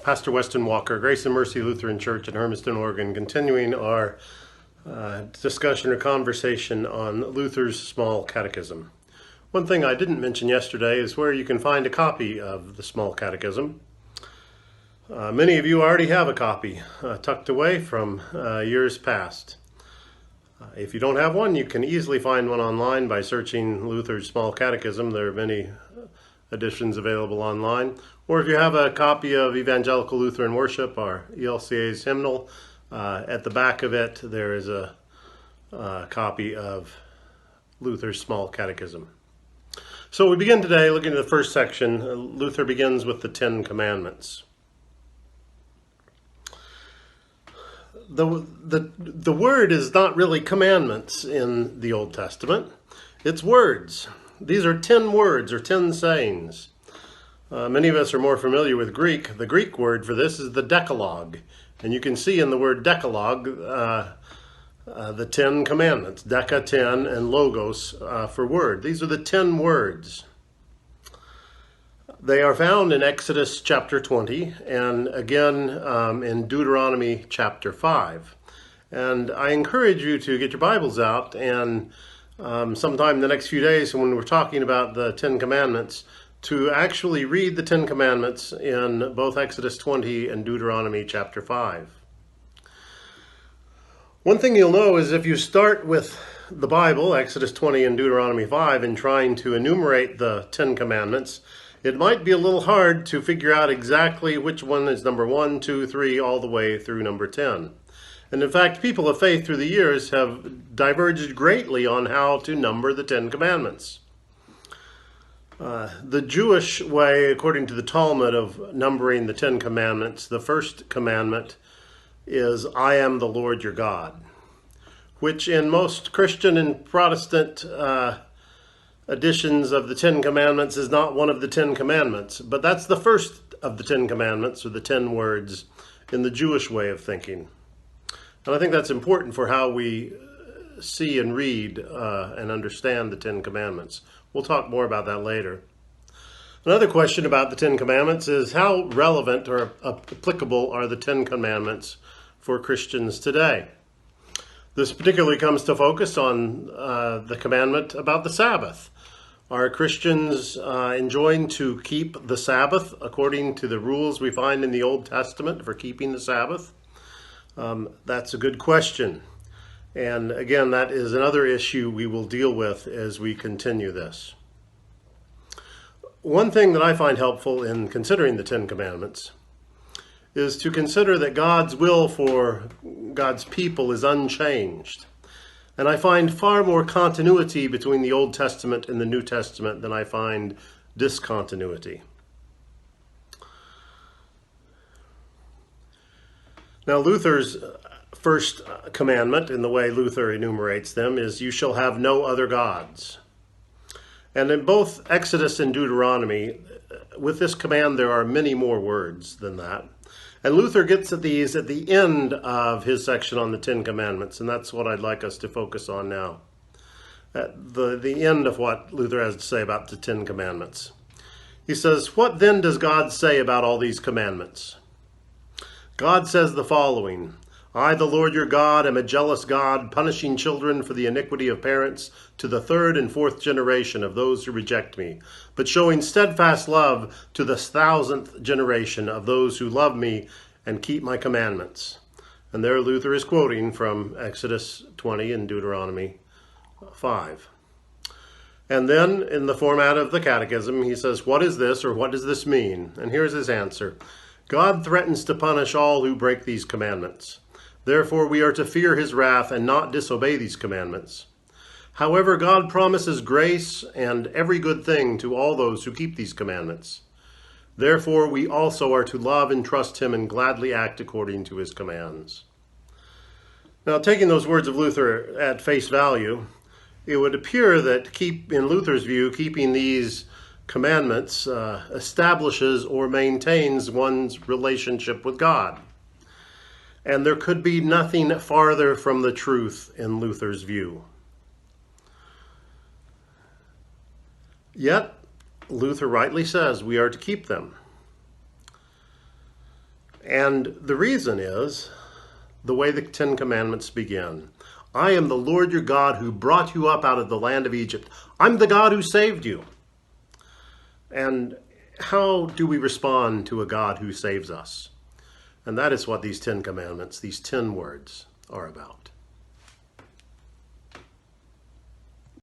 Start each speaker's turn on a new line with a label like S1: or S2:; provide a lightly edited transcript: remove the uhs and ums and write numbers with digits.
S1: Pastor Weston Walker, Grace and Mercy Lutheran Church in Hermiston, Oregon, continuing our discussion or conversation on Luther's Small Catechism. One thing I didn't mention yesterday is where you can find a copy of the Small Catechism. Many of you already have a copy tucked away from years past. If you don't have one, you can easily find one online by searching Luther's Small Catechism. There are many editions available online. Or if you have a copy of Evangelical Lutheran Worship, our ELCA's hymnal, at the back of it there is a copy of Luther's Small Catechism. So we begin today looking at the first section. Luther begins with the Ten Commandments. The word is not really commandments in the Old Testament. It's words. These are 10 words or 10 sayings. Many of us are more familiar with Greek. The Greek word for this is the Decalogue. And you can see in the word Decalogue the 10 commandments. Deca, 10, and logos for word. These are the 10 words. They are found in Exodus chapter 20 and again in Deuteronomy chapter 5. And I encourage you to get your Bibles out and sometime in the next few days when we're talking about the 10 Commandments to actually read the 10 Commandments in both Exodus 20 and Deuteronomy chapter 5. One thing you'll know is if you start with the Bible, Exodus 20 and Deuteronomy 5, and trying to enumerate the 10 Commandments, it might be a little hard to figure out exactly which one is number 1, 2, 3, all the way through number 10. And in fact, people of faith through the years have diverged greatly on how to number the 10 Commandments. The Jewish way, according to the Talmud, of numbering the 10 Commandments, the first commandment is, I am the Lord your God, which in most Christian and Protestant editions of the 10 Commandments is not one of the 10 Commandments, but that's the first of the 10 Commandments, or the 10 words, in the Jewish way of thinking. And I think that's important for how we see and read and understand the 10 Commandments. We'll talk more about that later. Another question about the 10 Commandments is how relevant or applicable are the 10 Commandments for Christians today? This particularly comes to focus on the commandment about the Sabbath. Are Christians enjoined to keep the Sabbath according to the rules we find in the Old Testament for keeping the Sabbath? That's a good question. And again, that is another issue we will deal with as we continue this. One thing that I find helpful in considering the 10 Commandments is to consider that God's will for God's people is unchanged. And I find far more continuity between the Old Testament and the New Testament than I find discontinuity. Now, Luther's first commandment, in the way Luther enumerates them, is, you shall have no other gods. And in both Exodus and Deuteronomy, with this command, there are many more words than that. And Luther gets at these at the end of his section on the 10 Commandments, and that's what I'd like us to focus on now. At the end of what Luther has to say about the 10 Commandments. He says, what then does God say about all these commandments? God says the following, I, the Lord your God, am a jealous God, punishing children for the iniquity of parents to the 3rd and 4th generation of those who reject me, but showing steadfast love to the 1,000th generation of those who love me and keep my commandments. And there Luther is quoting from Exodus 20 and Deuteronomy 5. And then in the format of the Catechism, he says, what is this, or what does this mean? And here's his answer. God threatens to punish all who break these commandments. Therefore, we are to fear his wrath and not disobey these commandments. However, God promises grace and every good thing to all those who keep these commandments. Therefore, we also are to love and trust him and gladly act according to his commands. Now, taking those words of Luther at face value, it would appear that in Luther's view, keeping these commandments establishes or maintains one's relationship with God. And there could be nothing farther from the truth in Luther's view. Yet, Luther rightly says we are to keep them. And the reason is the way the Ten Commandments begin. I am the Lord your God who brought you up out of the land of Egypt. I'm the God who saved you. And how do we respond to a God who saves us? And that is what these 10 commandments, these 10 words, are about.